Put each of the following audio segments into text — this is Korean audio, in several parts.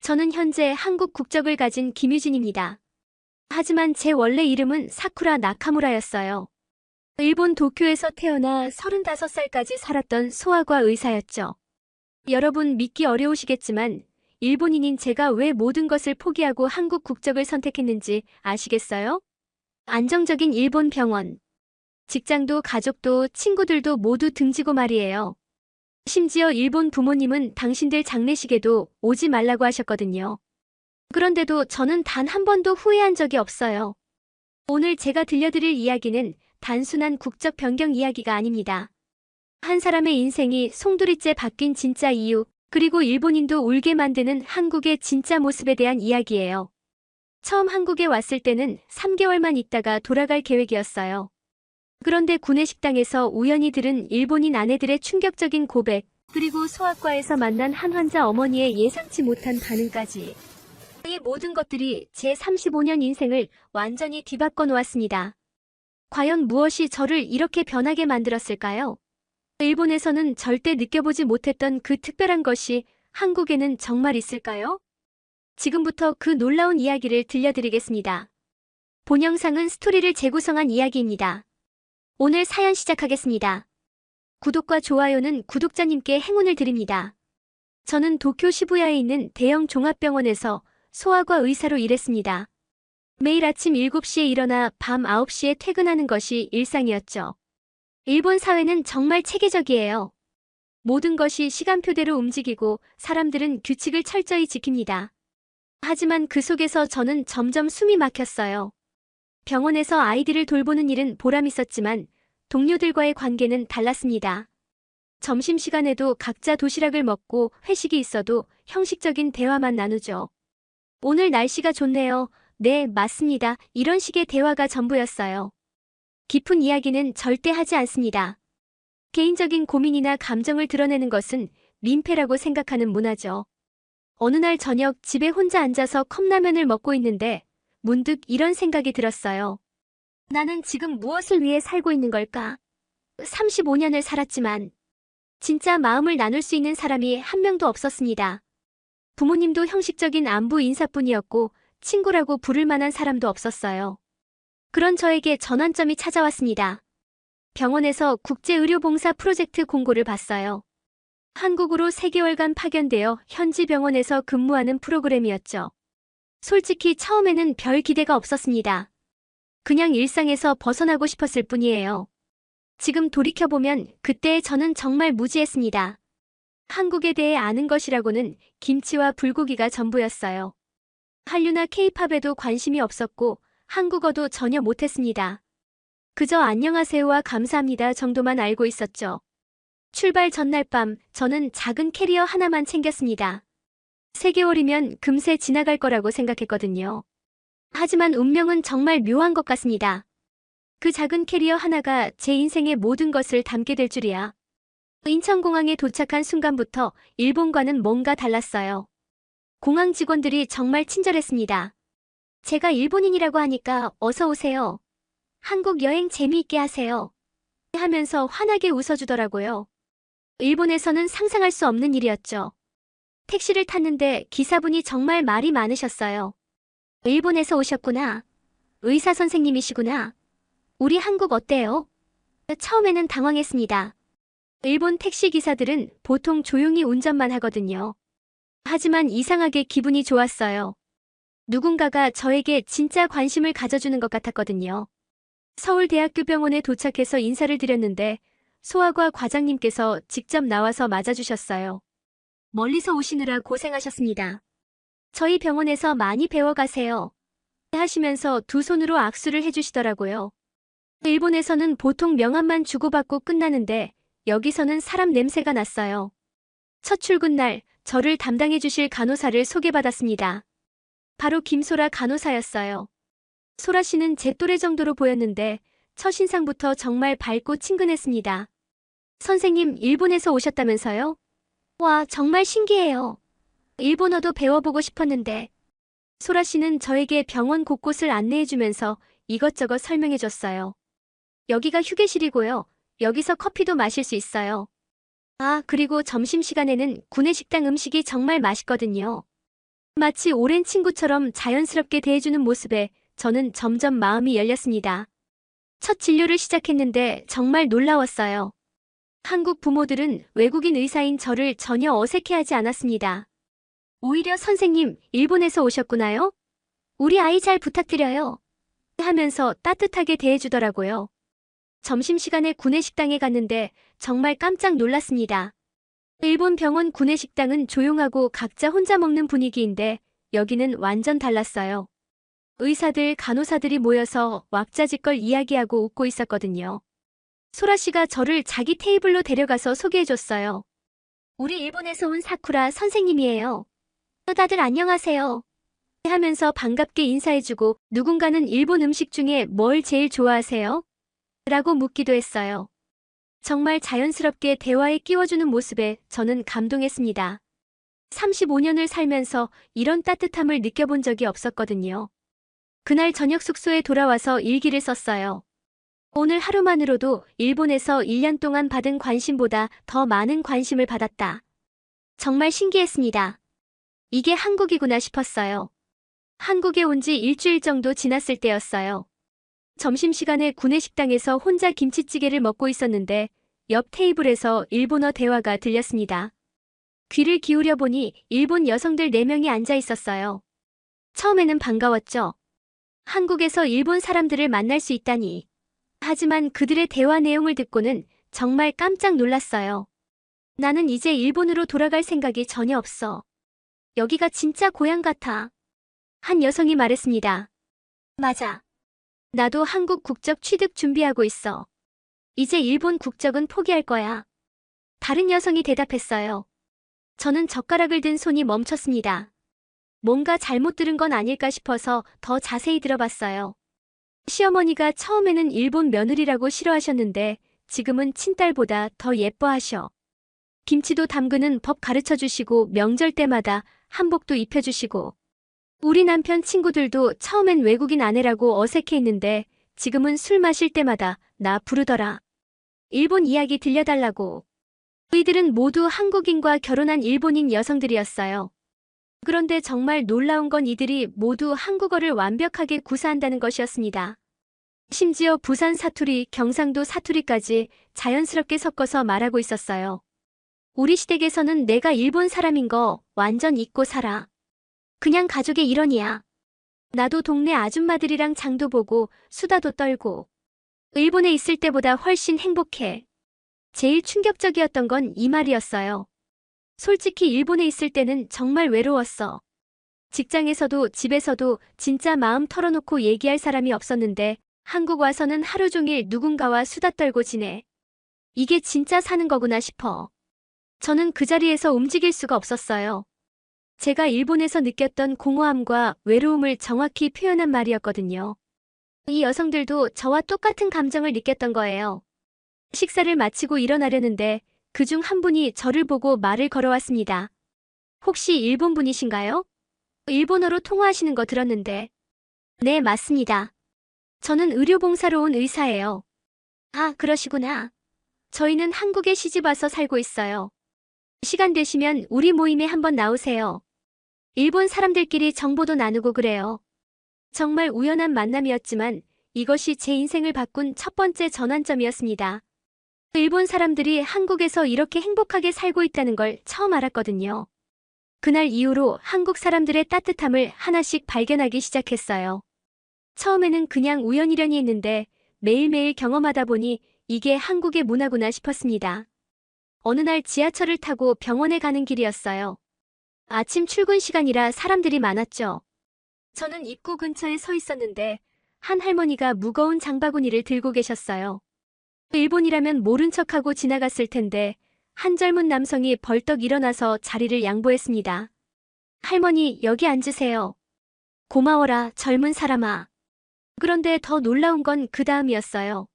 저는 현재 한국 국적을 가진 김유진입니다. 하지만 제 원래 이름은 사쿠라 나카무라였어요. 일본 도쿄에서 태어나 35살까지 살았던 소아과 의사였죠. 여러분 믿기 어려우시겠지만 일본인인 제가 왜 모든 것을 포기하고 한국 국적을 선택했는지 아시겠어요? 안정적인 일본 병원, 직장도 가족도 친구들도 모두 등지고 말이에요. 심지어 일본 부모님은 당신들 장례식에도 오지 말라고 하셨거든요. 그런데도 저는 단 한 번도 후회한 적이 없어요. 오늘 제가 들려드릴 이야기는 단순한 국적 변경 이야기가 아닙니다. 한 사람의 인생이 송두리째 바뀐 진짜 이유, 그리고 일본인도 울게 만드는 한국의 진짜 모습에 대한 이야기예요. 처음 한국에 왔을 때는 3개월만 있다가 돌아갈 계획이었어요. 그런데 구내식당에서 우연히 들은 일본인 아내들의 충격적인 고백, 그리고 소아과에서 만난 한 환자 어머니의 예상치 못한 반응까지. 이 모든 것들이 제 35년 인생을 완전히 뒤바꿔 놓았습니다. 과연 무엇이 저를 이렇게 변하게 만들었을까요? 일본에서는 절대 느껴보지 못했던 그 특별한 것이 한국에는 정말 있을까요? 지금부터 그 놀라운 이야기를 들려드리겠습니다. 본 영상은 스토리를 재구성한 이야기입니다. 오늘 사연 시작하겠습니다. 구독과 좋아요는 구독자님께 행운을 드립니다. 저는 도쿄 시부야에 있는 대형 종합병원에서 소아과 의사로 일했습니다. 매일 아침 7시에 일어나 밤 9시에 퇴근하는 것이 일상이었죠. 일본 사회는 정말 체계적이에요. 모든 것이 시간표대로 움직이고 사람들은 규칙을 철저히 지킵니다. 하지만 그 속에서 저는 점점 숨이 막혔어요. 병원에서 아이들을 돌보는 일은 보람있었지만 동료들과의 관계는 달랐습니다. 점심시간에도 각자 도시락을 먹고 회식이 있어도 형식적인 대화만 나누죠. 오늘 날씨가 좋네요. 네, 맞습니다. 이런 식의 대화가 전부였어요. 깊은 이야기는 절대 하지 않습니다. 개인적인 고민이나 감정을 드러내는 것은 민폐라고 생각하는 문화죠. 어느 날 저녁 집에 혼자 앉아서 컵라면을 먹고 있는데 문득 이런 생각이 들었어요. 나는 지금 무엇을 위해 살고 있는 걸까? 35년을 살았지만 진짜 마음을 나눌 수 있는 사람이 한 명도 없었습니다. 부모님도 형식적인 안부 인사뿐이었고 친구라고 부를 만한 사람도 없었어요. 그런 저에게 전환점이 찾아왔습니다. 병원에서 국제의료봉사 프로젝트 공고를 봤어요. 한국으로 3개월간 파견되어 현지 병원에서 근무하는 프로그램이었죠. 솔직히 처음에는 별 기대가 없었습니다. 그냥 일상에서 벗어나고 싶었을 뿐이에요. 지금 돌이켜보면 그때의 저는 정말 무지했습니다. 한국에 대해 아는 것이라고는 김치와 불고기가 전부였어요. 한류나 케이팝에도 관심이 없었고 한국어도 전혀 못했습니다. 그저 안녕하세요와 감사합니다 정도만 알고 있었죠. 출발 전날 밤 저는 작은 캐리어 하나만 챙겼습니다. 3개월이면 금세 지나갈 거라고 생각했거든요. 하지만 운명은 정말 묘한 것 같습니다. 그 작은 캐리어 하나가 제 인생의 모든 것을 담게 될 줄이야. 인천공항에 도착한 순간부터 일본과는 뭔가 달랐어요. 공항 직원들이 정말 친절했습니다. 제가 일본인이라고 하니까 어서 오세요. 한국 여행 재미있게 하세요. 하면서 환하게 웃어주더라고요. 일본에서는 상상할 수 없는 일이었죠. 택시를 탔는데 기사분이 정말 말이 많으셨어요. 일본에서 오셨구나. 의사 선생님이시구나. 우리 한국 어때요? 처음에는 당황했습니다. 일본 택시 기사들은 보통 조용히 운전만 하거든요. 하지만 이상하게 기분이 좋았어요. 누군가가 저에게 진짜 관심을 가져주는 것 같았거든요. 서울대학교 병원에 도착해서 인사를 드렸는데 소아과 과장님께서 직접 나와서 맞아주셨어요. 멀리서 오시느라 고생하셨습니다. 저희 병원에서 많이 배워가세요. 하시면서 두 손으로 악수를 해주시더라고요. 일본에서는 보통 명함만 주고받고 끝나는데 여기서는 사람 냄새가 났어요. 첫 출근 날 저를 담당해 주실 간호사를 소개받았습니다. 바로 김소라 간호사였어요. 소라 씨는 제 또래 정도로 보였는데 첫인상부터 정말 밝고 친근했습니다. 선생님, 일본에서 오셨다면서요? 와, 정말 신기해요. 일본어도 배워보고 싶었는데. 소라 씨는 저에게 병원 곳곳을 안내해주면서 이것저것 설명해줬어요. 여기가 휴게실이고요. 여기서 커피도 마실 수 있어요. 아, 그리고 점심시간에는 구내식당 음식이 정말 맛있거든요. 마치 오랜 친구처럼 자연스럽게 대해주는 모습에 저는 점점 마음이 열렸습니다. 첫 진료를 시작했는데 정말 놀라웠어요. 한국 부모들은 외국인 의사인 저를 전혀 어색해하지 않았습니다. 오히려 선생님, 일본에서 오셨구나요? 우리 아이 잘 부탁드려요. 하면서 따뜻하게 대해주더라고요. 점심시간에 구내식당에 갔는데 정말 깜짝 놀랐습니다. 일본 병원 구내식당은 조용하고 각자 혼자 먹는 분위기인데 여기는 완전 달랐어요. 의사들, 간호사들이 모여서 왁자지껄 이야기하고 웃고 있었거든요. 소라 씨가 저를 자기 테이블로 데려가서 소개해줬어요. 우리 일본에서 온 사쿠라 선생님이에요. 다들 안녕하세요. 하면서 반갑게 인사해주고 누군가는 일본 음식 중에 뭘 제일 좋아하세요? 라고 묻기도 했어요. 정말 자연스럽게 대화에 끼워주는 모습에 저는 감동했습니다. 35년을 살면서 이런 따뜻함을 느껴본 적이 없었거든요. 그날 저녁 숙소에 돌아와서 일기를 썼어요. 오늘 하루만으로도 일본에서 1년 동안 받은 관심보다 더 많은 관심을 받았다. 정말 신기했습니다. 이게 한국이구나 싶었어요. 한국에 온 지 일주일 정도 지났을 때였어요. 점심시간에 구내식당에서 혼자 김치찌개를 먹고 있었는데 옆 테이블에서 일본어 대화가 들렸습니다. 귀를 기울여 보니 일본 여성들 4명이 앉아 있었어요. 처음에는 반가웠죠. 한국에서 일본 사람들을 만날 수 있다니. 하지만 그들의 대화 내용을 듣고는 정말 깜짝 놀랐어요. 나는 이제 일본으로 돌아갈 생각이 전혀 없어. 여기가 진짜 고향 같아. 한 여성이 말했습니다. 맞아. 나도 한국 국적 취득 준비하고 있어. 이제 일본 국적은 포기할 거야. 다른 여성이 대답했어요. 저는 젓가락을 든 손이 멈췄습니다. 뭔가 잘못 들은 건 아닐까 싶어서 더 자세히 들어봤어요. 시어머니가 처음에는 일본 며느리라고 싫어하셨는데 지금은 친딸보다 더 예뻐하셔. 김치도 담그는 법 가르쳐주시고 명절 때마다 한복도 입혀주시고. 우리 남편 친구들도 처음엔 외국인 아내라고 어색해했는데 지금은 술 마실 때마다 나 부르더라. 일본 이야기 들려달라고. 이들은 모두 한국인과 결혼한 일본인 여성들이었어요. 그런데 정말 놀라운 건 이들이 모두 한국어를 완벽하게 구사한다는 것이었습니다. 심지어 부산 사투리, 경상도 사투리까지 자연스럽게 섞어서 말하고 있었어요. 우리 시댁에서는 내가 일본 사람인 거 완전 잊고 살아. 그냥 가족의 일원이야. 나도 동네 아줌마들이랑 장도 보고 수다도 떨고. 일본에 있을 때보다 훨씬 행복해. 제일 충격적이었던 건 이 말이었어요. 솔직히 일본에 있을 때는 정말 외로웠어. 직장에서도 집에서도 진짜 마음 털어놓고 얘기할 사람이 없었는데 한국 와서는 하루 종일 누군가와 수다 떨고 지내. 이게 진짜 사는 거구나 싶어. 저는 그 자리에서 움직일 수가 없었어요. 제가 일본에서 느꼈던 공허함과 외로움을 정확히 표현한 말이었거든요. 이 여성들도 저와 똑같은 감정을 느꼈던 거예요. 식사를 마치고 일어나려는데 그중 한 분이 저를 보고 말을 걸어왔습니다. 혹시 일본 분이신가요? 일본어로 통화하시는 거 들었는데. 네, 맞습니다. 저는 의료봉사로 온 의사예요. 아, 그러시구나. 저희는 한국에 시집 와서 살고 있어요. 시간 되시면 우리 모임에 한번 나오세요. 일본 사람들끼리 정보도 나누고 그래요. 정말 우연한 만남이었지만 이것이 제 인생을 바꾼 첫 번째 전환점이었습니다. 일본 사람들이 한국에서 이렇게 행복하게 살고 있다는 걸 처음 알았거든요. 그날 이후로 한국 사람들의 따뜻함을 하나씩 발견하기 시작했어요. 처음에는 그냥 우연이려니 했는데 매일매일 경험하다 보니 이게 한국의 문화구나 싶었습니다. 어느 날 지하철을 타고 병원에 가는 길이었어요. 아침 출근 시간이라 사람들이 많았죠. 저는 입구 근처에 서 있었는데 한 할머니가 무거운 장바구니를 들고 계셨어요. 일본이라면 모른 척하고 지나갔을 텐데 한 젊은 남성이 벌떡 일어나서 자리를 양보했습니다. 할머니, 여기 앉으세요. 고마워라, 젊은 사람아. 그런데 더 놀라운 건 그 다음이었어요.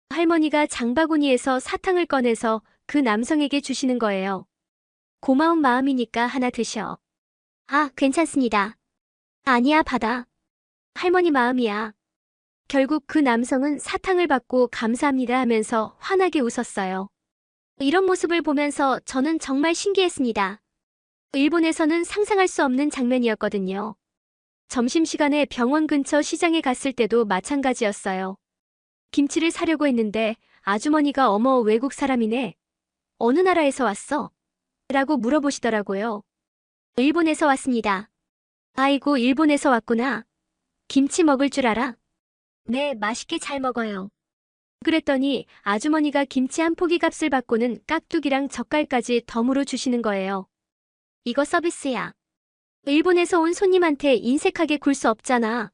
할머니가 장바구니에서 사탕을 꺼내서 그 남성에게 주시는 거예요. 고마운 마음이니까 하나 드셔. 아, 괜찮습니다. 아니야, 받아. 할머니 마음이야. 결국 그 남성은 사탕을 받고 감사합니다 하면서 환하게 웃었어요. 이런 모습을 보면서 저는 정말 신기했습니다. 일본에서는 상상할 수 없는 장면이었거든요. 점심시간에 병원 근처 시장에 갔을 때도 마찬가지였어요. 김치를 사려고 했는데 아주머니가 어머 외국 사람이네. 어느 나라에서 왔어? 라고 물어보시더라고요. 일본에서 왔습니다. 아이고 일본에서 왔구나. 김치 먹을 줄 알아? 네, 맛있게 잘 먹어요. 그랬더니 아주머니가 김치 한 포기 값을 받고는 깍두기랑 젓갈까지 덤으로 주시는 거예요. 이거 서비스야. 일본에서 온 손님한테 인색하게 굴 수 없잖아.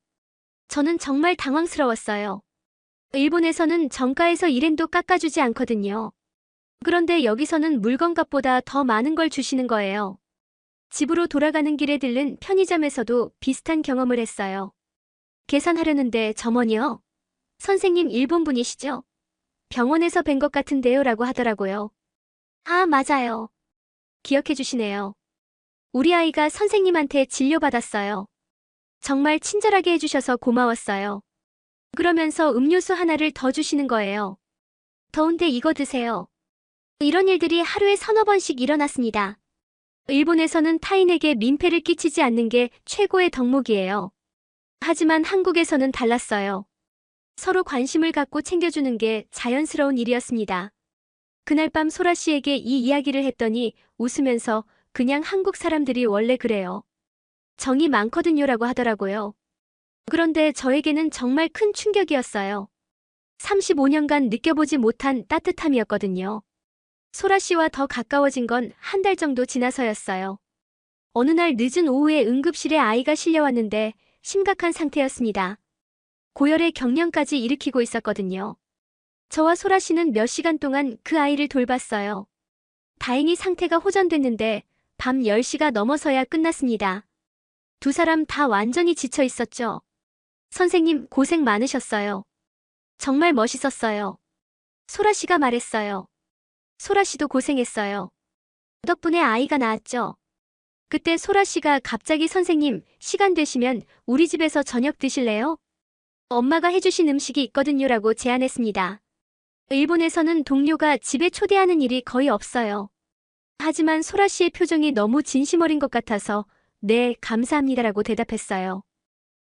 저는 정말 당황스러웠어요. 일본에서는 정가에서 1엔도 깎아주지 않거든요. 그런데 여기서는 물건값보다 더 많은 걸 주시는 거예요. 집으로 돌아가는 길에 들른 편의점에서도 비슷한 경험을 했어요. 계산하려는데 점원이요. 선생님 일본 분이시죠? 병원에서 뵌 것 같은데요 라고 하더라고요. 아, 맞아요. 기억해 주시네요. 우리 아이가 선생님한테 진료받았어요. 정말 친절하게 해주셔서 고마웠어요. 그러면서 음료수 하나를 더 주시는 거예요. 더운데 이거 드세요. 이런 일들이 하루에 서너 번씩 일어났습니다. 일본에서는 타인에게 민폐를 끼치지 않는 게 최고의 덕목이에요. 하지만 한국에서는 달랐어요. 서로 관심을 갖고 챙겨주는 게 자연스러운 일이었습니다. 그날 밤 소라 씨에게 이 이야기를 했더니 웃으면서 그냥 한국 사람들이 원래 그래요. 정이 많거든요라고 하더라고요. 그런데 저에게는 정말 큰 충격이었어요. 35년간 느껴보지 못한 따뜻함이었거든요. 소라 씨와 더 가까워진 건 한 달 정도 지나서였어요. 어느 날 늦은 오후에 응급실에 아이가 실려왔는데 심각한 상태였습니다. 고열의 경련까지 일으키고 있었거든요. 저와 소라 씨는 몇 시간 동안 그 아이를 돌봤어요. 다행히 상태가 호전됐는데 밤 10시가 넘어서야 끝났습니다. 두 사람 다 완전히 지쳐 있었죠. 선생님 고생 많으셨어요. 정말 멋있었어요. 소라 씨가 말했어요. 소라 씨도 고생했어요. 덕분에 아이가 나았죠. 그때 소라 씨가 갑자기 선생님, 시간 되시면 우리 집에서 저녁 드실래요? 엄마가 해주신 음식이 있거든요라고 제안했습니다. 일본에서는 동료가 집에 초대하는 일이 거의 없어요. 하지만 소라 씨의 표정이 너무 진심 어린 것 같아서 네, 감사합니다라고 대답했어요.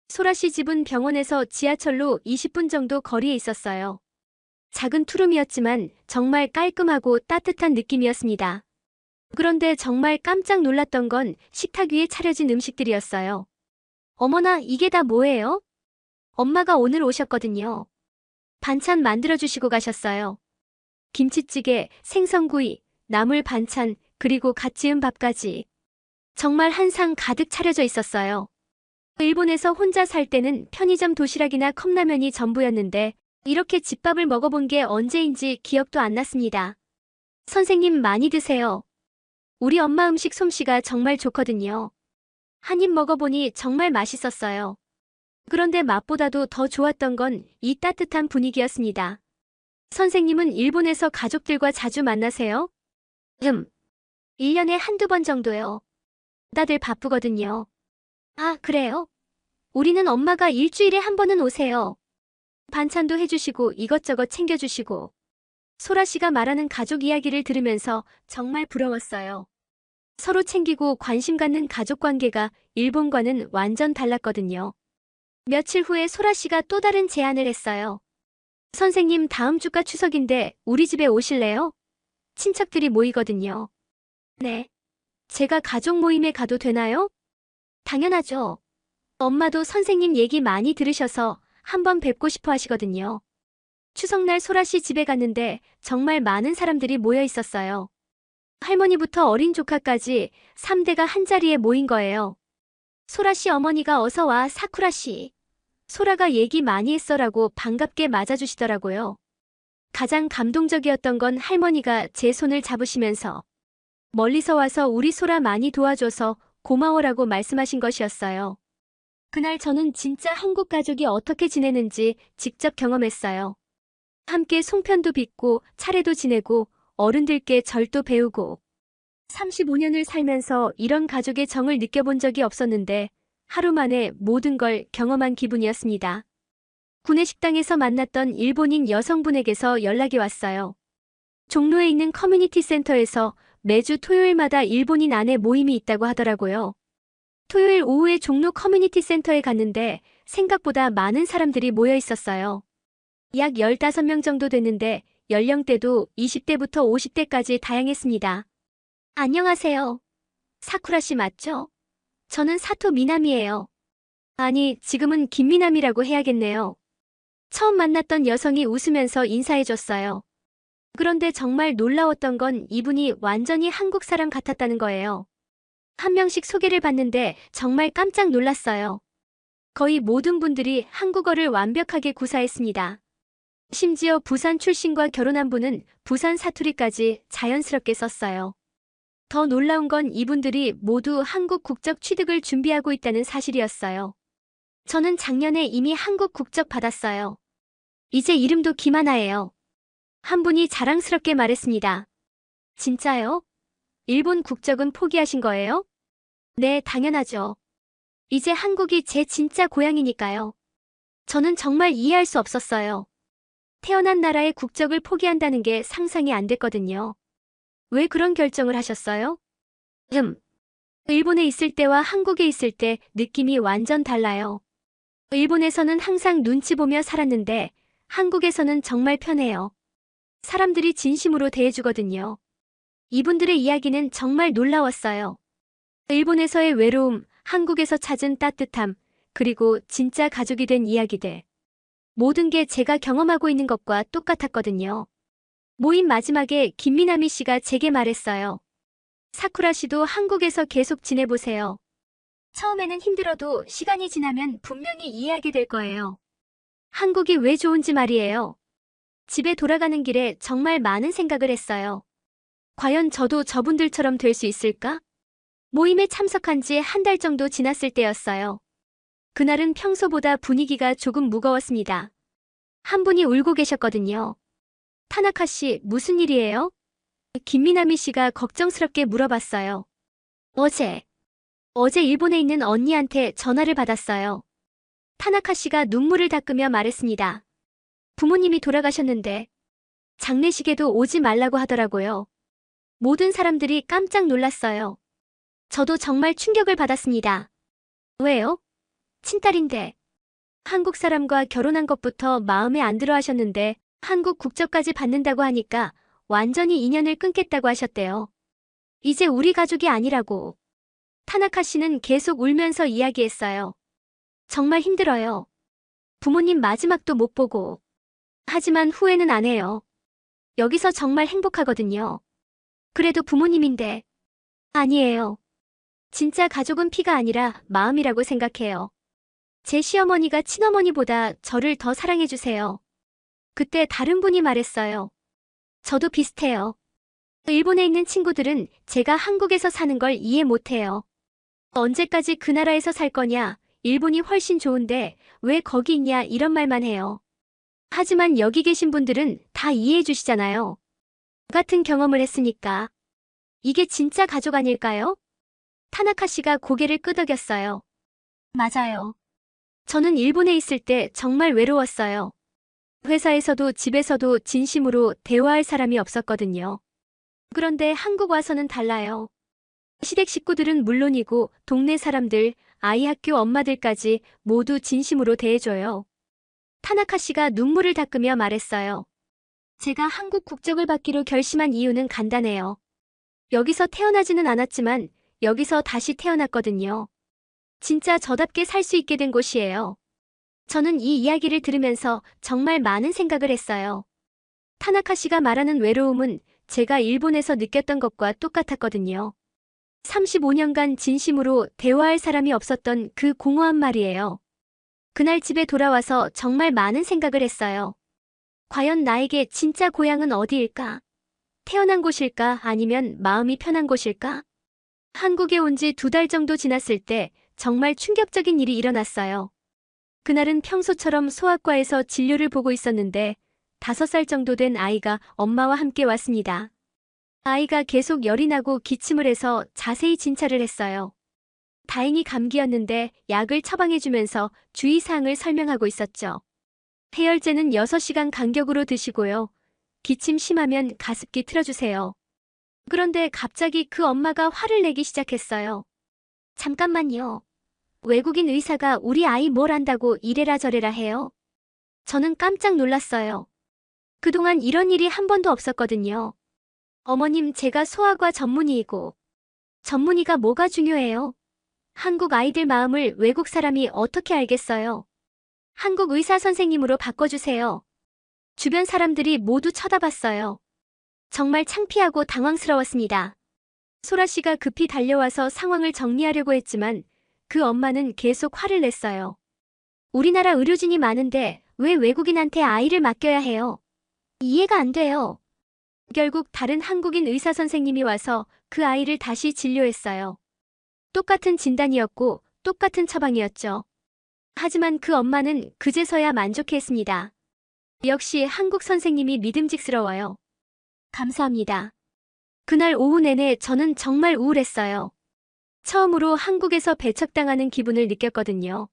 소라 씨 집은 병원에서 지하철로 20분 정도 거리에 있었어요. 작은 투룸이었지만 정말 깔끔하고 따뜻한 느낌이었습니다. 그런데 정말 깜짝 놀랐던 건 식탁 위에 차려진 음식들이었어요. 어머나, 이게 다 뭐예요? 엄마가 오늘 오셨거든요. 반찬 만들어주시고 가셨어요. 김치찌개, 생선구이, 나물 반찬, 그리고 갓 지은 밥까지. 정말 한 상 가득 차려져 있었어요. 일본에서 혼자 살 때는 편의점 도시락이나 컵라면이 전부였는데 이렇게 집밥을 먹어본 게 언제인지 기억도 안 났습니다. 선생님 많이 드세요. 우리 엄마 음식 솜씨가 정말 좋거든요. 한 입 먹어보니 정말 맛있었어요. 그런데 맛보다도 더 좋았던 건 이 따뜻한 분위기였습니다. 선생님은 일본에서 가족들과 자주 만나세요? 1년에 한두 번 정도요. 다들 바쁘거든요. 아, 그래요? 우리는 엄마가 일주일에 한 번은 오세요. 반찬도 해주시고 이것저것 챙겨주시고. 소라 씨가 말하는 가족 이야기를 들으면서 정말 부러웠어요. 서로 챙기고 관심 갖는 가족 관계가 일본과는 완전 달랐거든요. 며칠 후에 소라 씨가 또 다른 제안을 했어요. 선생님 다음 주가 추석인데 우리 집에 오실래요? 친척들이 모이거든요. 네. 제가 가족 모임에 가도 되나요? 당연하죠. 엄마도 선생님 얘기 많이 들으셔서 한번 뵙고 싶어 하시거든요. 추석날 소라 씨 집에 갔는데 정말 많은 사람들이 모여 있었어요. 할머니부터 어린 조카까지 3대가 한자리에 모인 거예요. 소라 씨 어머니가 어서 와 사쿠라 씨. 소라가 얘기 많이 했어라고 반갑게 맞아주시더라고요. 가장 감동적이었던 건 할머니가 제 손을 잡으시면서 멀리서 와서 우리 소라 많이 도와줘서 고마워라고 말씀하신 것이었어요. 그날 저는 진짜 한국 가족이 어떻게 지내는지 직접 경험했어요. 함께 송편도 빚고 차례도 지내고 어른들께 절도 배우고 35년을 살면서 이런 가족의 정을 느껴본 적이 없었는데 하루 만에 모든 걸 경험한 기분이었습니다. 구내식당에서 만났던 일본인 여성분에게서 연락이 왔어요. 종로에 있는 커뮤니티 센터에서 매주 토요일마다 일본인 아내 모임이 있다고 하더라고요. 토요일 오후에 종로 커뮤니티 센터에 갔는데 생각보다 많은 사람들이 모여 있었어요. 약 15명 정도 됐는데 연령대도 20대부터 50대까지 다양했습니다. 안녕하세요. 사쿠라 씨 맞죠? 저는 사토 미나미예요. 아니, 지금은 김미남이라고 해야겠네요. 처음 만났던 여성이 웃으면서 인사해줬어요. 그런데 정말 놀라웠던 건 이분이 완전히 한국 사람 같았다는 거예요. 한 명씩 소개를 받는데 정말 깜짝 놀랐어요. 거의 모든 분들이 한국어를 완벽하게 구사했습니다. 심지어 부산 출신과 결혼한 분은 부산 사투리까지 자연스럽게 썼어요. 더 놀라운 건 이분들이 모두 한국 국적 취득을 준비하고 있다는 사실이었어요. 저는 작년에 이미 한국 국적 받았어요. 이제 이름도 김하나예요. 한 분이 자랑스럽게 말했습니다. 진짜요? 일본 국적은 포기하신 거예요? 네, 당연하죠. 이제 한국이 제 진짜 고향이니까요. 저는 정말 이해할 수 없었어요. 태어난 나라의 국적을 포기한다는 게 상상이 안 됐거든요. 왜 그런 결정을 하셨어요? 일본에 있을 때와 한국에 있을 때 느낌이 완전 달라요. 일본에서는 항상 눈치 보며 살았는데 한국에서는 정말 편해요. 사람들이 진심으로 대해주거든요. 이분들의 이야기는 정말 놀라웠어요. 일본에서의 외로움, 한국에서 찾은 따뜻함, 그리고 진짜 가족이 된 이야기들. 모든 게 제가 경험하고 있는 것과 똑같았거든요. 모임 마지막에 김미나미 씨가 제게 말했어요. 사쿠라 씨도 한국에서 계속 지내보세요. 처음에는 힘들어도 시간이 지나면 분명히 이해하게 될 거예요. 한국이 왜 좋은지 말이에요. 집에 돌아가는 길에 정말 많은 생각을 했어요. 과연 저도 저분들처럼 될 수 있을까? 모임에 참석한 지 한 달 정도 지났을 때였어요. 그날은 평소보다 분위기가 조금 무거웠습니다. 한 분이 울고 계셨거든요. 타나카 씨, 무슨 일이에요? 김미나미 씨가 걱정스럽게 물어봤어요. 어제 일본에 있는 언니한테 전화를 받았어요. 타나카 씨가 눈물을 닦으며 말했습니다. 부모님이 돌아가셨는데 장례식에도 오지 말라고 하더라고요. 모든 사람들이 깜짝 놀랐어요. 저도 정말 충격을 받았습니다. 왜요? 친딸인데. 한국 사람과 결혼한 것부터 마음에 안 들어 하셨는데 한국 국적까지 받는다고 하니까 완전히 인연을 끊겠다고 하셨대요. 이제 우리 가족이 아니라고. 타나카 씨는 계속 울면서 이야기했어요. 정말 힘들어요. 부모님 마지막도 못 보고. 하지만 후회는 안 해요. 여기서 정말 행복하거든요. 그래도 부모님인데. 아니에요. 진짜 가족은 피가 아니라 마음이라고 생각해요. 제 시어머니가 친어머니보다 저를 더 사랑해주세요. 그때 다른 분이 말했어요. 저도 비슷해요. 일본에 있는 친구들은 제가 한국에서 사는 걸 이해 못해요. 언제까지 그 나라에서 살 거냐, 일본이 훨씬 좋은데 왜 거기 있냐 이런 말만 해요. 하지만 여기 계신 분들은 다 이해해 주시잖아요. 같은 경험을 했으니까. 이게 진짜 가족 아닐까요? 타나카 씨가 고개를 끄덕였어요. 맞아요. 저는 일본에 있을 때 정말 외로웠어요. 회사에서도 집에서도 진심으로 대화할 사람이 없었거든요. 그런데 한국 와서는 달라요. 시댁 식구들은 물론이고 동네 사람들, 아이 학교 엄마들까지 모두 진심으로 대해줘요. 타나카 씨가 눈물을 닦으며 말했어요. 제가 한국 국적을 받기로 결심한 이유는 간단해요. 여기서 태어나지는 않았지만 여기서 다시 태어났거든요. 진짜 저답게 살 수 있게 된 곳이에요. 저는 이 이야기를 들으면서 정말 많은 생각을 했어요. 타나카 씨가 말하는 외로움은 제가 일본에서 느꼈던 것과 똑같았거든요. 35년간 진심으로 대화할 사람이 없었던 그 공허한 말이에요. 그날 집에 돌아와서 정말 많은 생각을 했어요. 과연 나에게 진짜 고향은 어디일까? 태어난 곳일까? 아니면 마음이 편한 곳일까? 한국에 온 지 2달 정도 지났을 때 정말 충격적인 일이 일어났어요. 그날은 평소처럼 소아과에서 진료를 보고 있었는데 5살 정도 된 아이가 엄마와 함께 왔습니다. 아이가 계속 열이 나고 기침을 해서 자세히 진찰을 했어요. 다행히 감기였는데 약을 처방해주면서 주의사항을 설명하고 있었죠. 해열제는 6시간 간격으로 드시고요. 기침 심하면 가습기 틀어주세요. 그런데 갑자기 그 엄마가 화를 내기 시작했어요. 잠깐만요. 외국인 의사가 우리 아이 뭘 안다고 이래라 저래라 해요. 저는 깜짝 놀랐어요. 그동안 이런 일이 한 번도 없었거든요. 어머님, 제가 소아과 전문의이고, 전문의가 뭐가 중요해요? 한국 아이들 마음을 외국 사람이 어떻게 알겠어요? 한국 의사 선생님으로 바꿔주세요. 주변 사람들이 모두 쳐다봤어요. 정말 창피하고 당황스러웠습니다. 소라 씨가 급히 달려와서 상황을 정리하려고 했지만 그 엄마는 계속 화를 냈어요. 우리나라 의료진이 많은데 왜 외국인한테 아이를 맡겨야 해요? 이해가 안 돼요. 결국 다른 한국인 의사 선생님이 와서 그 아이를 다시 진료했어요. 똑같은 진단이었고 똑같은 처방이었죠. 하지만 그 엄마는 그제서야 만족했습니다. 역시 한국 선생님이 믿음직스러워요. 감사합니다. 그날 오후 내내 저는 정말 우울했어요. 처음으로 한국에서 배척당하는 기분을 느꼈거든요.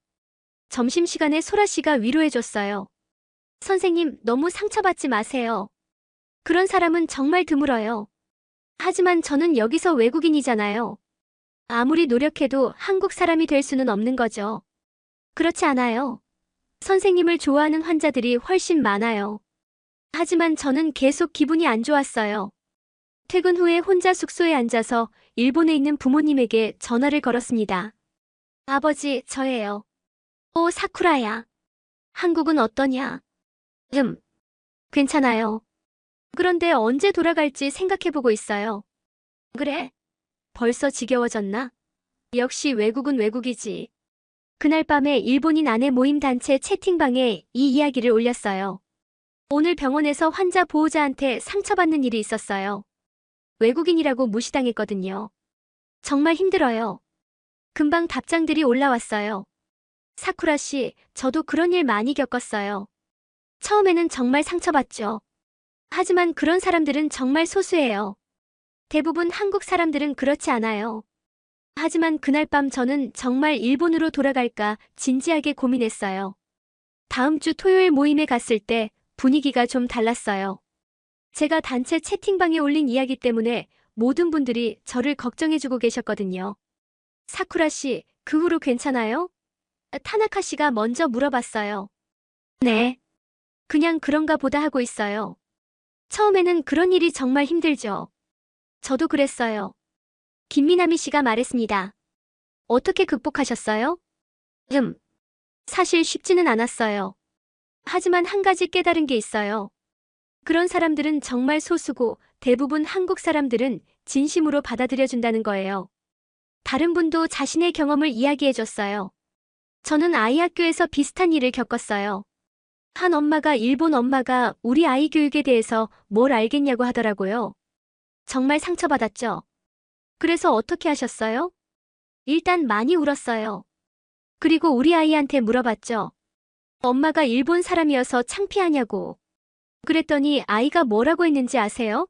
점심시간에 소라 씨가 위로해줬어요. 선생님, 너무 상처받지 마세요. 그런 사람은 정말 드물어요. 하지만 저는 여기서 외국인이잖아요. 아무리 노력해도 한국 사람이 될 수는 없는 거죠. 그렇지 않아요. 선생님을 좋아하는 환자들이 훨씬 많아요. 하지만 저는 계속 기분이 안 좋았어요. 퇴근 후에 혼자 숙소에 앉아서 일본에 있는 부모님에게 전화를 걸었습니다. 아버지, 저예요. 오, 사쿠라야. 한국은 어떠냐? 괜찮아요. 그런데 언제 돌아갈지 생각해보고 있어요. 그래? 벌써 지겨워졌나? 역시 외국은 외국이지. 그날 밤에 일본인 아내 모임 단체 채팅방에 이 이야기를 올렸어요. 오늘 병원에서 환자 보호자한테 상처받는 일이 있었어요. 외국인이라고 무시당했거든요. 정말 힘들어요. 금방 답장들이 올라왔어요. 사쿠라 씨, 저도 그런 일 많이 겪었어요. 처음에는 정말 상처받죠. 하지만 그런 사람들은 정말 소수예요. 대부분 한국 사람들은 그렇지 않아요. 하지만 그날 밤 저는 정말 일본으로 돌아갈까 진지하게 고민했어요. 다음 주 토요일 모임에 갔을 때 분위기가 좀 달랐어요. 제가 단체 채팅방에 올린 이야기 때문에 모든 분들이 저를 걱정해주고 계셨거든요. 사쿠라 씨, 그 후로 괜찮아요? 타나카 씨가 먼저 물어봤어요. 네. 그냥 그런가 보다 하고 있어요. 처음에는 그런 일이 정말 힘들죠. 저도 그랬어요. 김미나미 씨가 말했습니다. 어떻게 극복하셨어요? 사실 쉽지는 않았어요. 하지만 한 가지 깨달은 게 있어요. 그런 사람들은 정말 소수고 대부분 한국 사람들은 진심으로 받아들여준다는 거예요. 다른 분도 자신의 경험을 이야기해줬어요. 저는 아이 학교에서 비슷한 일을 겪었어요. 한 엄마가 일본 엄마가 우리 아이 교육에 대해서 뭘 알겠냐고 하더라고요. 정말 상처받았죠. 그래서 어떻게 하셨어요? 일단 많이 울었어요. 그리고 우리 아이한테 물어봤죠. 엄마가 일본 사람이어서 창피하냐고. 그랬더니 아이가 뭐라고 했는지 아세요?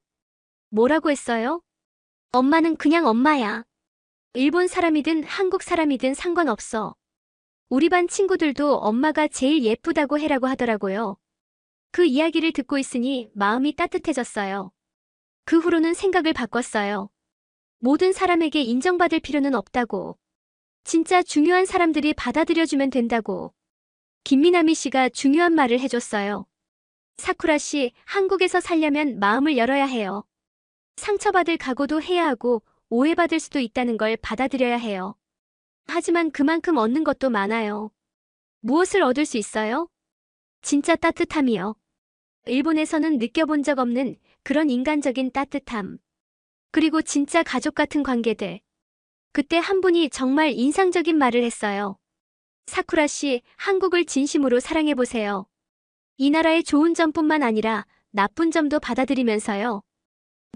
뭐라고 했어요? 엄마는 그냥 엄마야. 일본 사람이든 한국 사람이든 상관없어. 우리 반 친구들도 엄마가 제일 예쁘다고 해라고 하더라고요. 그 이야기를 듣고 있으니 마음이 따뜻해졌어요. 그 후로는 생각을 바꿨어요. 모든 사람에게 인정받을 필요는 없다고. 진짜 중요한 사람들이 받아들여주면 된다고. 김미나미 씨가 중요한 말을 해줬어요. 사쿠라 씨, 한국에서 살려면 마음을 열어야 해요. 상처받을 각오도 해야 하고 오해받을 수도 있다는 걸 받아들여야 해요. 하지만 그만큼 얻는 것도 많아요. 무엇을 얻을 수 있어요? 진짜 따뜻함이요. 일본에서는 느껴본 적 없는 그런 인간적인 따뜻함. 그리고 진짜 가족 같은 관계들. 그때 한 분이 정말 인상적인 말을 했어요. 사쿠라 씨, 한국을 진심으로 사랑해보세요. 이 나라의 좋은 점뿐만 아니라 나쁜 점도 받아들이면서요.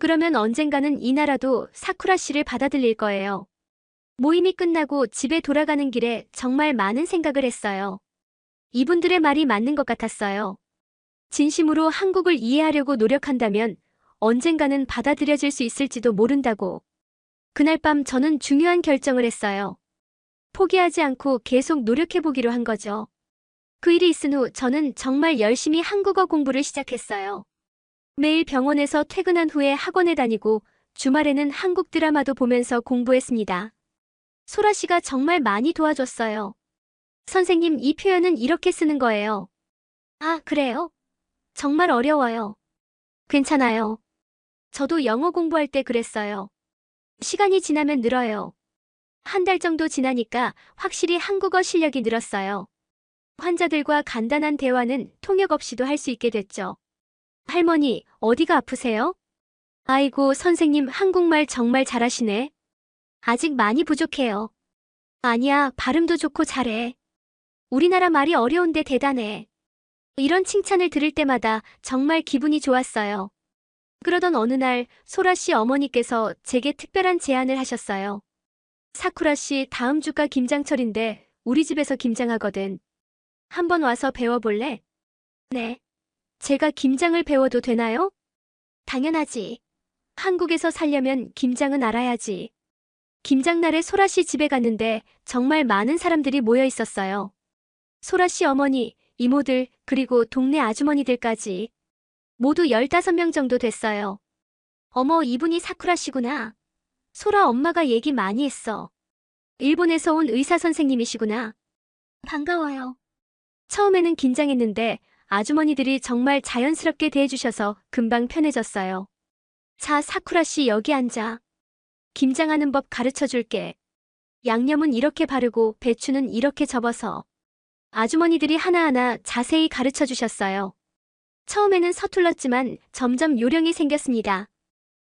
그러면 언젠가는 이 나라도 사쿠라 씨를 받아들일 거예요. 모임이 끝나고 집에 돌아가는 길에 정말 많은 생각을 했어요. 이분들의 말이 맞는 것 같았어요. 진심으로 한국을 이해하려고 노력한다면 언젠가는 받아들여질 수 있을지도 모른다고. 그날 밤 저는 중요한 결정을 했어요. 포기하지 않고 계속 노력해보기로 한 거죠. 그 일이 있은 후 저는 정말 열심히 한국어 공부를 시작했어요. 매일 병원에서 퇴근한 후에 학원에 다니고 주말에는 한국 드라마도 보면서 공부했습니다. 소라 씨가 정말 많이 도와줬어요. 선생님, 이 표현은 이렇게 쓰는 거예요. 아, 그래요? 정말 어려워요. 괜찮아요. 저도 영어 공부할 때 그랬어요. 시간이 지나면 늘어요. 한 달 정도 지나니까 확실히 한국어 실력이 늘었어요. 환자들과 간단한 대화는 통역 없이도 할 수 있게 됐죠. 할머니, 어디가 아프세요? 아이고, 선생님 한국말 정말 잘하시네. 아직 많이 부족해요. 아니야, 발음도 좋고 잘해. 우리나라 말이 어려운데 대단해. 이런 칭찬을 들을 때마다 정말 기분이 좋았어요. 그러던 어느 날 소라 씨 어머니께서 제게 특별한 제안을 하셨어요. 사쿠라 씨, 다음 주가 김장철인데 우리 집에서 김장하거든. 한번 와서 배워볼래? 네. 제가 김장을 배워도 되나요? 당연하지. 한국에서 살려면 김장은 알아야지. 김장날에 소라 씨 집에 갔는데 정말 많은 사람들이 모여 있었어요. 소라 씨 어머니, 이모들, 그리고 동네 아주머니들까지. 모두 15명 정도 됐어요. 어머, 이분이 사쿠라 씨구나. 소라 엄마가 얘기 많이 했어. 일본에서 온 의사 선생님이시구나. 반가워요. 처음에는 긴장했는데 아주머니들이 정말 자연스럽게 대해주셔서 금방 편해졌어요. 자, 사쿠라 씨 여기 앉아. 김장하는 법 가르쳐 줄게. 양념은 이렇게 바르고 배추는 이렇게 접어서. 아주머니들이 하나하나 자세히 가르쳐 주셨어요. 처음에는 서툴렀지만 점점 요령이 생겼습니다.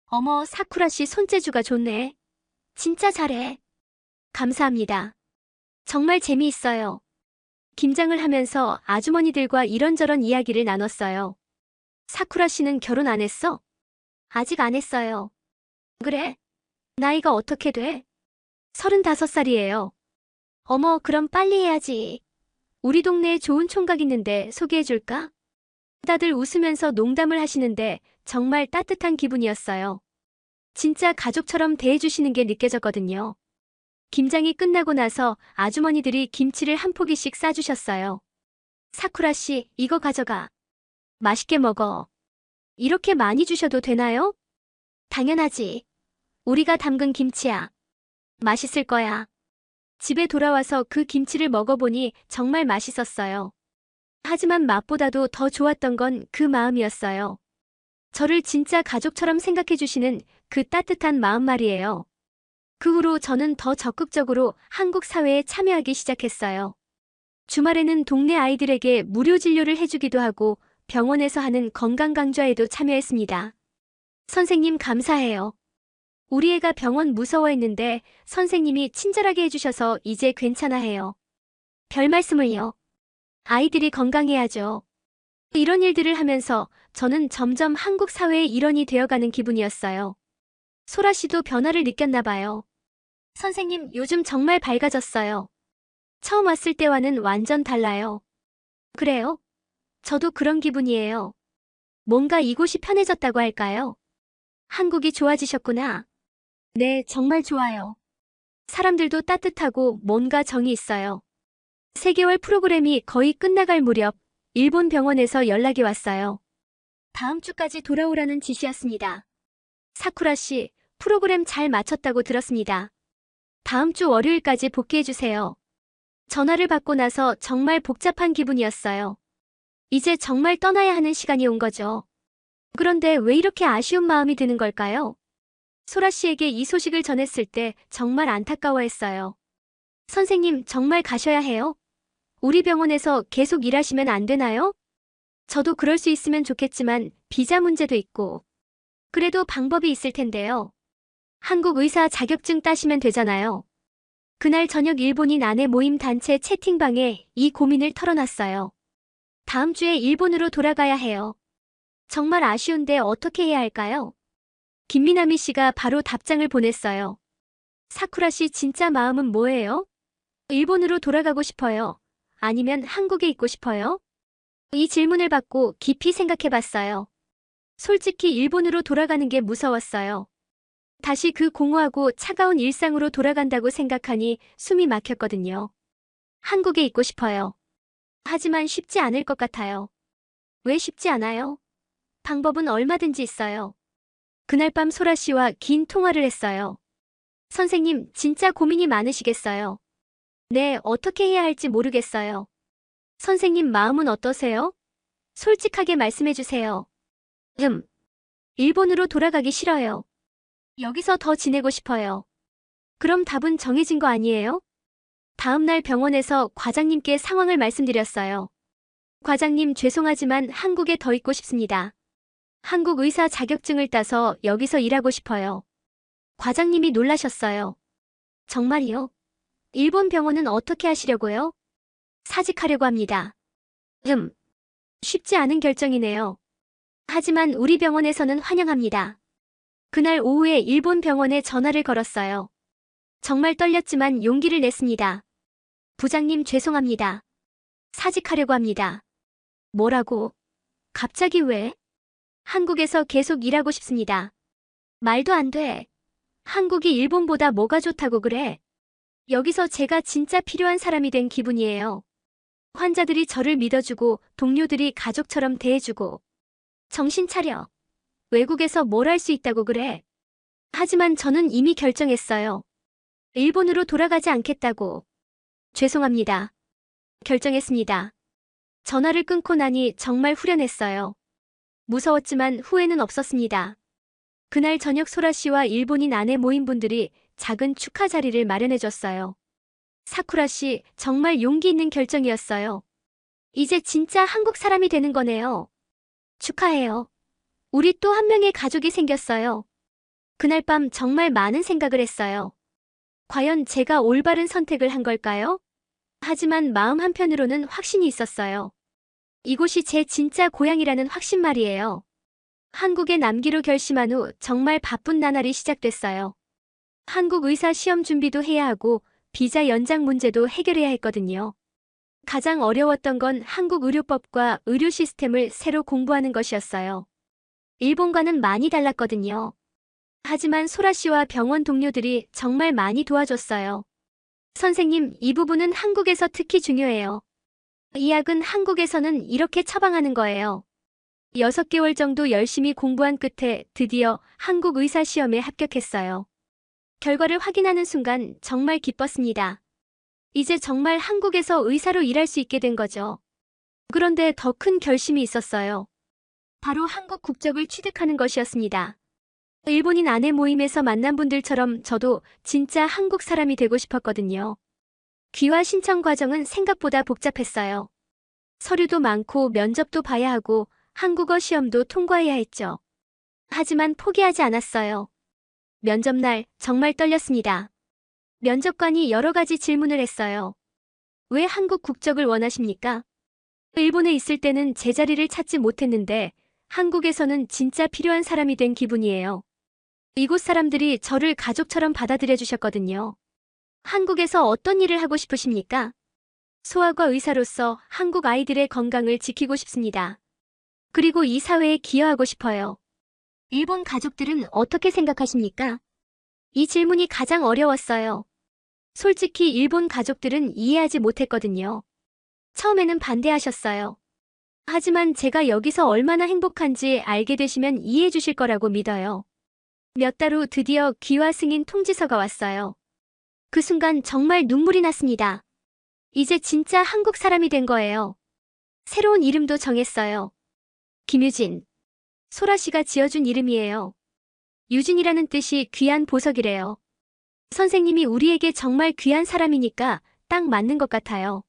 어머, 사쿠라 씨 손재주가 좋네. 진짜 잘해. 감사합니다. 정말 재미있어요. 김장을 하면서 아주머니들과 이런저런 이야기를 나눴어요. 사쿠라 씨는 결혼 안 했어? 아직 안 했어요. 그래? 나이가 어떻게 돼? 35살이에요. 어머, 그럼 빨리 해야지. 우리 동네에 좋은 총각 있는데 소개해줄까? 다들 웃으면서 농담을 하시는데 정말 따뜻한 기분이었어요. 진짜 가족처럼 대해주시는 게 느껴졌거든요. 김장이 끝나고 나서 아주머니들이 김치를 한 포기씩 싸주셨어요. 사쿠라 씨, 이거 가져가. 맛있게 먹어. 이렇게 많이 주셔도 되나요? 당연하지. 우리가 담근 김치야. 맛있을 거야. 집에 돌아와서 그 김치를 먹어보니 정말 맛있었어요. 하지만 맛보다도 더 좋았던 건 그 마음이었어요. 저를 진짜 가족처럼 생각해 주시는 그 따뜻한 마음 말이에요. 그 후로 저는 더 적극적으로 한국 사회에 참여하기 시작했어요. 주말에는 동네 아이들에게 무료 진료를 해주기도 하고 병원에서 하는 건강강좌에도 참여했습니다. 선생님 감사해요. 우리 애가 병원 무서워했는데 선생님이 친절하게 해주셔서 이제 괜찮아해요. 별 말씀을요. 아이들이 건강해야죠. 이런 일들을 하면서 저는 점점 한국 사회의 일원이 되어가는 기분이었어요. 소라 씨도 변화를 느꼈나 봐요. 선생님, 요즘 정말 밝아졌어요. 처음 왔을 때와는 완전 달라요. 그래요? 저도 그런 기분이에요. 뭔가 이곳이 편해졌다고 할까요? 한국이 좋아지셨구나. 네, 정말 좋아요. 사람들도 따뜻하고 뭔가 정이 있어요. 3개월 프로그램이 거의 끝나갈 무렵 일본 병원에서 연락이 왔어요. 다음 주까지 돌아오라는 지시였습니다. 사쿠라 씨, 프로그램 잘 마쳤다고 들었습니다. 다음 주 월요일까지 복귀해주세요. 전화를 받고 나서 정말 복잡한 기분이었어요. 이제 정말 떠나야 하는 시간이 온 거죠. 그런데 왜 이렇게 아쉬운 마음이 드는 걸까요? 소라 씨에게 이 소식을 전했을 때 정말 안타까워했어요. 선생님, 정말 가셔야 해요? 우리 병원에서 계속 일하시면 안 되나요? 저도 그럴 수 있으면 좋겠지만 비자 문제도 있고. 그래도 방법이 있을 텐데요. 한국 의사 자격증 따시면 되잖아요. 그날 저녁 일본인 아내 모임 단체 채팅방에 이 고민을 털어놨어요. 다음 주에 일본으로 돌아가야 해요. 정말 아쉬운데 어떻게 해야 할까요? 김미나미 씨가 바로 답장을 보냈어요. 사쿠라 씨 진짜 마음은 뭐예요? 일본으로 돌아가고 싶어요. 아니면 한국에 있고 싶어요? 이 질문을 받고 깊이 생각해봤어요. 솔직히 일본으로 돌아가는 게 무서웠어요. 다시 그 공허하고 차가운 일상으로 돌아간다고 생각하니 숨이 막혔거든요. 한국에 있고 싶어요. 하지만 쉽지 않을 것 같아요. 왜 쉽지 않아요? 방법은 얼마든지 있어요. 그날 밤 소라 씨와 긴 통화를 했어요. 선생님, 진짜 고민이 많으시겠어요. 네, 어떻게 해야 할지 모르겠어요. 선생님 마음은 어떠세요? 솔직하게 말씀해 주세요. 일본으로 돌아가기 싫어요. 여기서 더 지내고 싶어요. 그럼 답은 정해진 거 아니에요? 다음 날 병원에서 과장님께 상황을 말씀드렸어요. 과장님, 죄송하지만 한국에 더 있고 싶습니다. 한국 의사 자격증을 따서 여기서 일하고 싶어요. 과장님이 놀라셨어요. 정말이요? 일본 병원은 어떻게 하시려고요? 사직하려고 합니다. 쉽지 않은 결정이네요. 하지만 우리 병원에서는 환영합니다. 그날 오후에 일본 병원에 전화를 걸었어요. 정말 떨렸지만 용기를 냈습니다. 부장님, 죄송합니다. 사직하려고 합니다. 뭐라고? 갑자기 왜? 한국에서 계속 일하고 싶습니다. 말도 안 돼. 한국이 일본보다 뭐가 좋다고 그래? 여기서 제가 진짜 필요한 사람이 된 기분이에요. 환자들이 저를 믿어주고 동료들이 가족처럼 대해주고. 정신 차려. 외국에서 뭘 할 수 있다고 그래? 하지만 저는 이미 결정했어요. 일본으로 돌아가지 않겠다고. 죄송합니다. 결정했습니다. 전화를 끊고 나니 정말 후련했어요. 무서웠지만 후회는 없었습니다. 그날 저녁 소라 씨와 일본인 아내 모임 분들이 작은 축하 자리를 마련해줬어요. 사쿠라 씨, 정말 용기 있는 결정이었어요. 이제 진짜 한국 사람이 되는 거네요. 축하해요. 우리 또 한 명의 가족이 생겼어요. 그날 밤 정말 많은 생각을 했어요. 과연 제가 올바른 선택을 한 걸까요? 하지만 마음 한편으로는 확신이 있었어요. 이곳이 제 진짜 고향이라는 확신 말이에요. 한국에 남기로 결심한 후 정말 바쁜 나날이 시작됐어요. 한국 의사 시험 준비도 해야 하고 비자 연장 문제도 해결해야 했거든요. 가장 어려웠던 건 한국 의료법과 의료 시스템을 새로 공부하는 것이었어요. 일본과는 많이 달랐거든요. 하지만 소라 씨와 병원 동료들이 정말 많이 도와줬어요. 선생님, 이 부분은 한국에서 특히 중요해요. 이 약은 한국에서는 이렇게 처방하는 거예요. 6개월 정도 열심히 공부한 끝에 드디어 한국 의사 시험에 합격했어요. 결과를 확인하는 순간 정말 기뻤습니다. 이제 정말 한국에서 의사로 일할 수 있게 된 거죠. 그런데 더 큰 결심이 있었어요. 바로 한국 국적을 취득하는 것이었습니다. 일본인 아내 모임에서 만난 분들처럼 저도 진짜 한국 사람이 되고 싶었거든요. 귀화 신청 과정은 생각보다 복잡했어요. 서류도 많고 면접도 봐야 하고 한국어 시험도 통과해야 했죠. 하지만 포기하지 않았어요. 면접날 정말 떨렸습니다. 면접관이 여러 가지 질문을 했어요. 왜 한국 국적을 원하십니까? 일본에 있을 때는 제자리를 찾지 못했는데 한국에서는 진짜 필요한 사람이 된 기분이에요. 이곳 사람들이 저를 가족처럼 받아들여 주셨거든요. 한국에서 어떤 일을 하고 싶으십니까? 소아과 의사로서 한국 아이들의 건강을 지키고 싶습니다. 그리고 이 사회에 기여하고 싶어요. 일본 가족들은 어떻게 생각하십니까? 이 질문이 가장 어려웠어요. 솔직히 일본 가족들은 이해하지 못했거든요. 처음에는 반대하셨어요. 하지만 제가 여기서 얼마나 행복한지 알게 되시면 이해해 주실 거라고 믿어요. 몇 달 후 드디어 귀화 승인 통지서가 왔어요. 그 순간 정말 눈물이 났습니다. 이제 진짜 한국 사람이 된 거예요. 새로운 이름도 정했어요. 김유진. 소라 씨가 지어준 이름이에요. 유진이라는 뜻이 귀한 보석이래요. 선생님이 우리에게 정말 귀한 사람이니까 딱 맞는 것 같아요.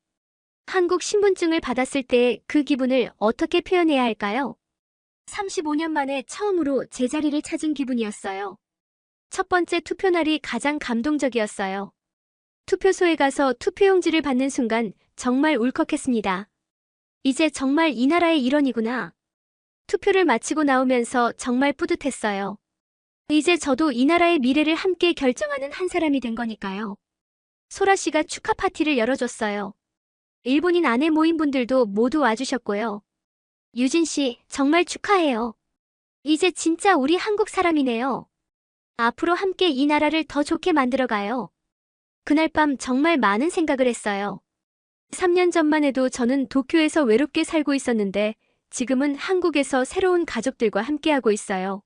한국 신분증을 받았을 때 그 기분을 어떻게 표현해야 할까요? 35년 만에 처음으로 제자리를 찾은 기분이었어요. 첫 번째 투표날이 가장 감동적이었어요. 투표소에 가서 투표용지를 받는 순간 정말 울컥했습니다. 이제 정말 이 나라의 일원이구나. 투표를 마치고 나오면서 정말 뿌듯했어요. 이제 저도 이 나라의 미래를 함께 결정하는 한 사람이 된 거니까요. 소라 씨가 축하 파티를 열어줬어요. 일본인 아내 모임 분들도 모두 와주셨고요. 유진 씨, 정말 축하해요. 이제 진짜 우리 한국 사람이네요. 앞으로 함께 이 나라를 더 좋게 만들어가요. 그날 밤 정말 많은 생각을 했어요. 3년 전만 해도 저는 도쿄에서 외롭게 살고 있었는데 지금은 한국에서 새로운 가족들과 함께하고 있어요.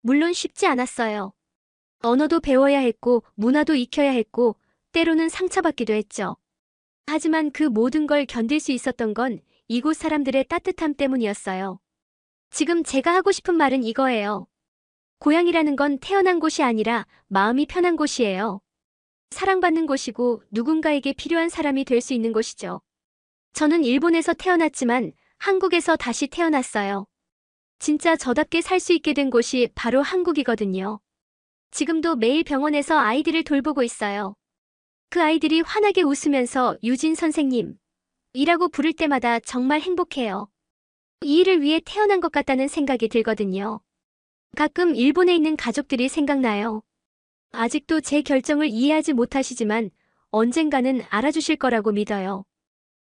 물론 쉽지 않았어요. 언어도 배워야 했고, 문화도 익혀야 했고, 때로는 상처받기도 했죠. 하지만 그 모든 걸 견딜 수 있었던 건 이곳 사람들의 따뜻함 때문이었어요. 지금 제가 하고 싶은 말은 이거예요. 고향이라는 건 태어난 곳이 아니라 마음이 편한 곳이에요. 사랑받는 곳이고 누군가에게 필요한 사람이 될 수 있는 곳이죠. 저는 일본에서 태어났지만 한국에서 다시 태어났어요. 진짜 저답게 살 수 있게 된 곳이 바로 한국이거든요. 지금도 매일 병원에서 아이들을 돌보고 있어요. 그 아이들이 환하게 웃으면서 유진 선생님 이라고 부를 때마다 정말 행복해요. 이 일을 위해 태어난 것 같다는 생각이 들거든요. 가끔 일본에 있는 가족들이 생각나요. 아직도 제 결정을 이해하지 못하시지만 언젠가는 알아주실 거라고 믿어요.